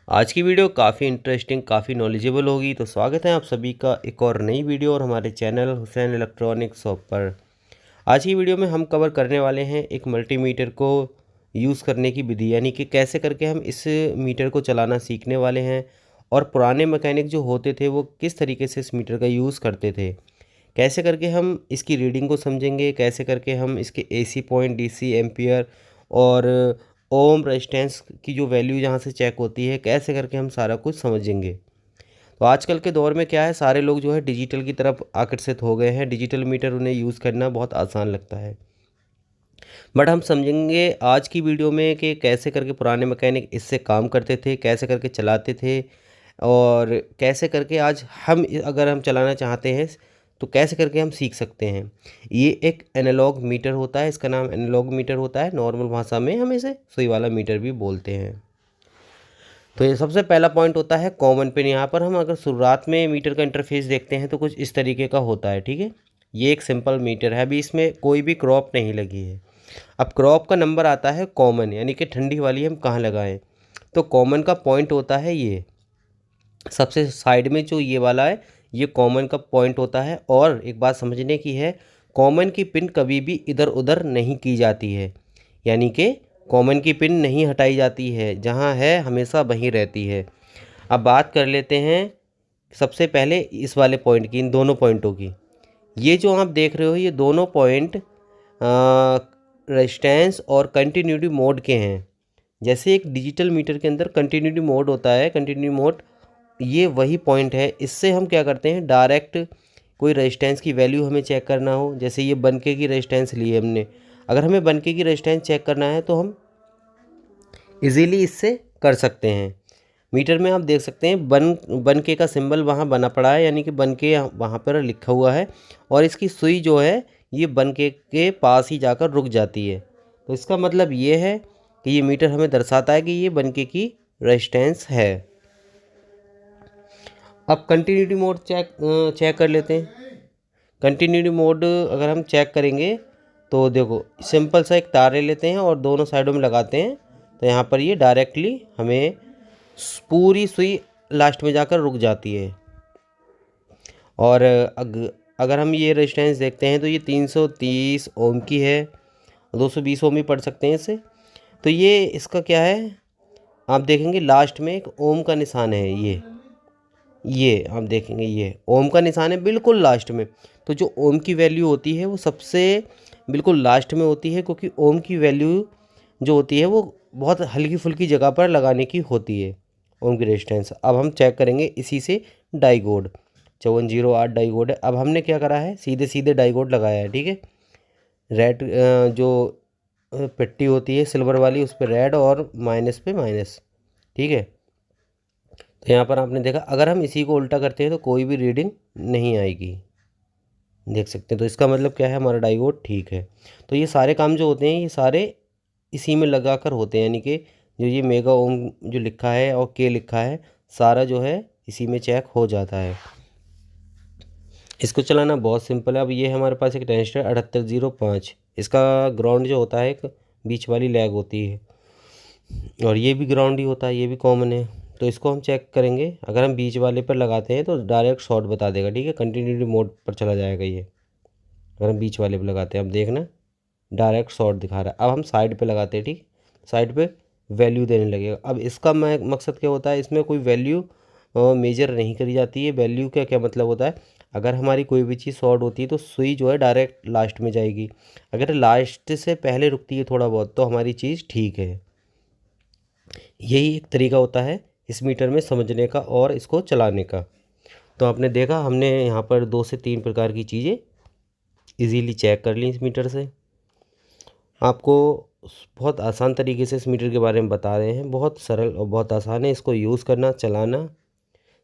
आज की वीडियो काफ़ी इंटरेस्टिंग, काफ़ी नॉलेजेबल होगी। तो स्वागत है आप सभी का एक और नई वीडियो और हमारे चैनल हुसैन इलेक्ट्रॉनिक शॉप पर। आज की वीडियो में हम कवर करने वाले हैं एक मल्टीमीटर को यूज़ करने की विधि, यानी कि कैसे करके हम इस मीटर को चलाना सीखने वाले हैं और पुराने मैकेनिक जो होते थे वो किस तरीके से इस मीटर का यूज़ करते थे, कैसे करके हम इसकी रीडिंग को समझेंगे, कैसे करके हम इसके एसी पॉइंट, डीसी, एम्पियर और ओम रेजिस्टेंस की जो वैल्यू यहाँ से चेक होती है, कैसे करके हम सारा कुछ समझेंगे। तो आजकल के दौर में क्या है, सारे लोग जो है डिजिटल की तरफ आकर्षित हो गए हैं। डिजिटल मीटर उन्हें यूज़ करना बहुत आसान लगता है। बट हम समझेंगे आज की वीडियो में कि कैसे करके पुराने मैकेनिक इससे काम करते थे, कैसे करके चलाते थे और कैसे करके आज हम अगर हम चलाना चाहते हैं तो कैसे करके हम सीख सकते हैं। ये एक एनालॉग मीटर होता है, इसका नाम एनालॉग मीटर होता है। नॉर्मल भाषा में हम इसे सुई वाला मीटर भी बोलते हैं। तो ये सबसे पहला पॉइंट होता है कॉमन पिन। यहाँ पर हम अगर शुरुआत में मीटर का इंटरफेस देखते हैं तो कुछ इस तरीके का होता है, ठीक है। ये एक सिंपल मीटर है, अभी इसमें कोई भी क्रॉप नहीं लगी है। अब क्रॉप का नंबर आता है कॉमन, यानी कि ठंडी वाली हम कहाँ लगाएं। तो कॉमन का पॉइंट होता है ये सबसे साइड में जो ये वाला है, ये कॉमन का पॉइंट होता है। और एक बात समझने की है, कॉमन की पिन कभी भी इधर उधर नहीं की जाती है, यानी कि कॉमन की पिन नहीं हटाई जाती है, जहाँ है हमेशा वहीं रहती है। अब बात कर लेते हैं सबसे पहले इस वाले पॉइंट की, इन दोनों पॉइंटों की। ये जो आप देख रहे हो ये दोनों पॉइंट रेजिस्टेंस और कंटिन्यूटी मोड के हैं। जैसे एक डिजिटल मीटर के अंदर कंटिन्यूटी मोड होता है, कंटिन्यूटी मोड ये वही पॉइंट है। इससे हम क्या करते हैं, डायरेक्ट कोई रेजिस्टेंस की वैल्यू हमें चेक करना हो, जैसे ये बनके की रेजिस्टेंस ली है हमने, अगर हमें बनके की रेजिस्टेंस चेक करना है तो हम इजीली इससे कर सकते हैं। मीटर में आप देख सकते हैं बनके का सिंबल वहाँ बना पड़ा है, यानी कि बनके वहाँ पर लिखा हुआ है और इसकी सुई जो है ये बनके के पास ही जाकर रुक जाती है। तो इसका मतलब ये है कि ये मीटर हमें दर्शाता है कि ये बनके की रेजिस्टेंस है। अब कंटिन्यूटी मोड चेक कर लेते हैं। कंटिन्यूटी मोड अगर हम चेक करेंगे तो देखो सिंपल सा एक तार ले लेते हैं और दोनों साइडों में लगाते हैं, तो यहाँ पर ये डायरेक्टली हमें पूरी सुई लास्ट में जाकर रुक जाती है। और अगर हम ये रेजिस्टेंस देखते हैं तो ये 330 ओम की है, 220 ओम भी पढ़ सकते हैं इसे। तो ये इसका क्या है, आप देखेंगे लास्ट में एक ओम का निशान है। ये आप देखेंगे ये ओम का निशान है बिल्कुल लास्ट में। तो जो ओम की वैल्यू होती है वो सबसे बिल्कुल लास्ट में होती है, क्योंकि ओम की वैल्यू जो होती है वो बहुत हल्की फुल्की जगह पर लगाने की होती है, ओम की रेजिस्टेंस। अब हम चेक करेंगे इसी से डाइगोड 5408 डाइगोड है। अब हमने क्या करा है, सीधे सीधे डाइगोड लगाया है, ठीक है। रेड जो पट्टी होती है सिल्वर वाली उस पर रेड और माइनस पे माइनस, ठीक है। तो यहाँ पर आपने देखा अगर हम इसी को उल्टा करते हैं तो कोई भी रीडिंग नहीं आएगी, देख सकते हैं। तो इसका मतलब क्या है, हमारा डायोड ठीक है। तो ये सारे काम जो होते हैं ये सारे इसी में लगा कर होते हैं, यानी कि जो ये मेगा ओम जो लिखा है और के लिखा है सारा जो है इसी में चेक हो जाता है। इसको चलाना बहुत सिंपल है। अब ये हमारे पास एक ट्रांजिस्टर 7805, इसका ग्राउंड जो होता है एक बीच वाली लैग होती है और ये भी ग्राउंड ही होता है, ये भी कॉमन है। तो इसको हम चेक करेंगे, अगर हम बीच वाले पर लगाते हैं तो डायरेक्ट शॉर्ट बता देगा, ठीक है। कंटिन्यूटी मोड पर चला जाएगा ये, अगर हम बीच वाले पर लगाते हैं। अब देखना डायरेक्ट शॉर्ट दिखा रहा है। अब हम साइड पे लगाते हैं, ठीक, साइड पे वैल्यू देने लगेगा। अब इसका मकसद क्या होता है, इसमें कोई वैल्यू मेजर नहीं करी जाती है। वैल्यू का क्या मतलब होता है, अगर हमारी कोई भी चीज़ शॉर्ट होती है तो सुई जो है डायरेक्ट लास्ट में जाएगी, अगर लास्ट से पहले रुकती है थोड़ा बहुत तो हमारी चीज़ ठीक है। यही एक तरीका होता है इस मीटर में समझने का और इसको चलाने का। तो आपने देखा हमने यहाँ पर 2 से 3 प्रकार की चीज़ें इजीली चेक कर ली इस मीटर से। आपको बहुत आसान तरीके से इस मीटर के बारे में बता रहे हैं, बहुत सरल और बहुत आसान है इसको यूज़ करना, चलाना।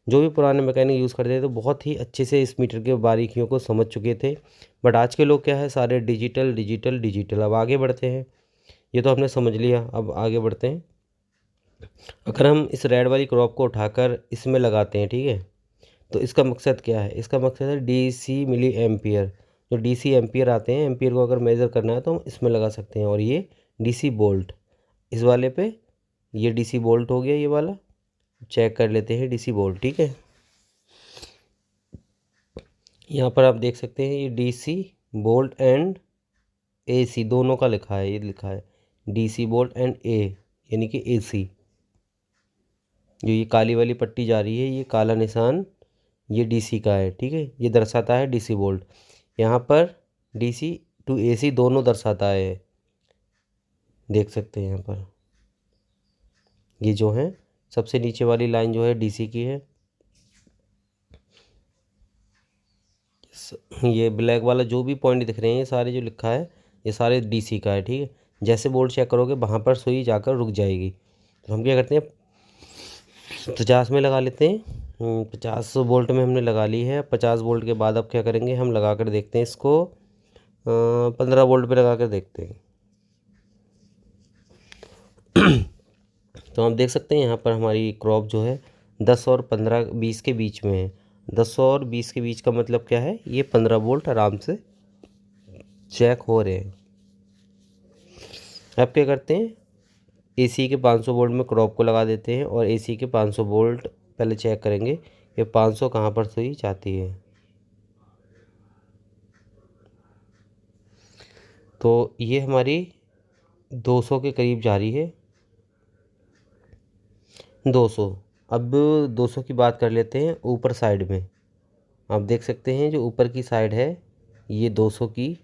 जो भी पुराने मैकेनिक यूज़ करते थे तो बहुत ही अच्छे से इस मीटर के बारीकियों को समझ चुके थे। बट आज के लोग क्या है, सारे डिजिटल डिजिटल डिजिटल। अब आगे बढ़ते हैं, ये तो हमने समझ लिया, अब आगे बढ़ते हैं। अगर हम इस रेड वाली क्रॉप को उठाकर इसमें लगाते हैं, ठीक है, तो इसका मकसद क्या है, इसका मकसद है डीसी मिली एम्पियर। जो डीसी एम्पियर आते हैं, एम्पियर को अगर मेज़र करना है तो हम इसमें लगा सकते हैं। और ये डीसी बोल्ट, इस वाले पे ये डीसी बोल्ट हो गया ये वाला, चेक कर लेते हैं डीसी बोल्ट। ठीक है, यहाँ पर आप देख सकते हैं ये डीसी बोल्ट एंड एसी दोनों का लिखा है, ये लिखा है डीसी बोल्ट एंड यानी कि एसी। जो ये काली वाली पट्टी जा रही है, ये काला निशान ये डीसी का है। ठीक है, ये दर्शाता है डीसी बोल्ट। यहाँ पर डीसी टू एसी दोनों दर्शाता है, देख सकते हैं यहाँ पर। ये जो है सबसे नीचे वाली लाइन जो है डीसी की है, ये ब्लैक वाला जो भी पॉइंट दिख रहे हैं ये सारे जो लिखा है ये सारे डीसी का है। ठीक है, जैसे बोल्ट चेक करोगे वहाँ पर सुई जाकर रुक जाएगी। तो हम क्या करते हैं 50 में लगा लेते हैं। 50 वोल्ट में हमने लगा ली है। 50 वोल्ट के बाद अब क्या करेंगे, हम लगा कर देखते हैं इसको 15 वोल्ट पे लगा कर देखते हैं। तो हम देख सकते हैं यहाँ पर हमारी क्रॉप जो है 10 और 15 20 के बीच में है। 10 और 20 के बीच का मतलब क्या है, ये 15 वोल्ट आराम से चेक हो रहे हैं। अब क्या करते हैं, एसी के 500 वोल्ट में क्रॉप को लगा देते हैं और एसी के 500 वोल्ट पहले चेक करेंगे ये 500 कहाँ पर सुई जाती है। तो ये हमारी 200 के करीब जा रही है, 200। अब 200 की बात कर लेते हैं ऊपर साइड में। आप देख सकते हैं जो ऊपर की साइड है ये 200 की,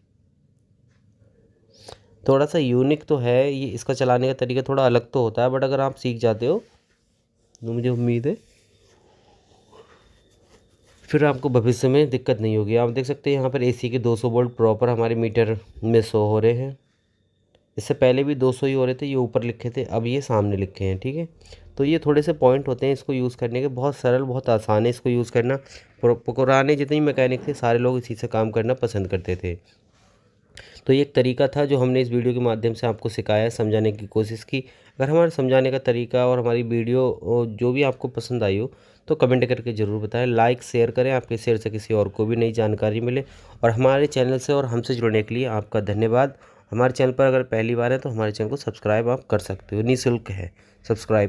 थोड़ा सा यूनिक तो है ये, इसका चलाने का तरीका थोड़ा अलग तो होता है, बट अगर आप सीख जाते हो तो मुझे उम्मीद है फिर आपको भविष्य में दिक्कत नहीं होगी। आप देख सकते हैं यहाँ पर एसी के 200 वोल्ट प्रॉपर हमारे मीटर में शो हो रहे हैं। इससे पहले भी 200 ही हो रहे थे, ये ऊपर लिखे थे, अब ये सामने लिखे हैं। ठीक है, तो ये थोड़े से पॉइंट होते हैं इसको यूज़ करने के, बहुत सरल बहुत आसान है इसको यूज़ करना। पुराने जितने मैकेनिक थे सारे लोग इसी से काम करना पसंद करते थे। तो ये एक तरीका था जो हमने इस वीडियो के माध्यम से आपको सिखाया, समझाने की कोशिश की। अगर हमारे समझाने का तरीका और हमारी वीडियो जो भी आपको पसंद आई हो तो कमेंट करके ज़रूर बताएं, लाइक शेयर करें, आपके शेयर से किसी और को भी नई जानकारी मिले। और हमारे चैनल से और हमसे जुड़ने के लिए आपका धन्यवाद। हमारे चैनल पर अगर पहली बार है तो हमारे चैनल को सब्सक्राइब आप कर सकते हो, निःशुल्क है सब्सक्राइब।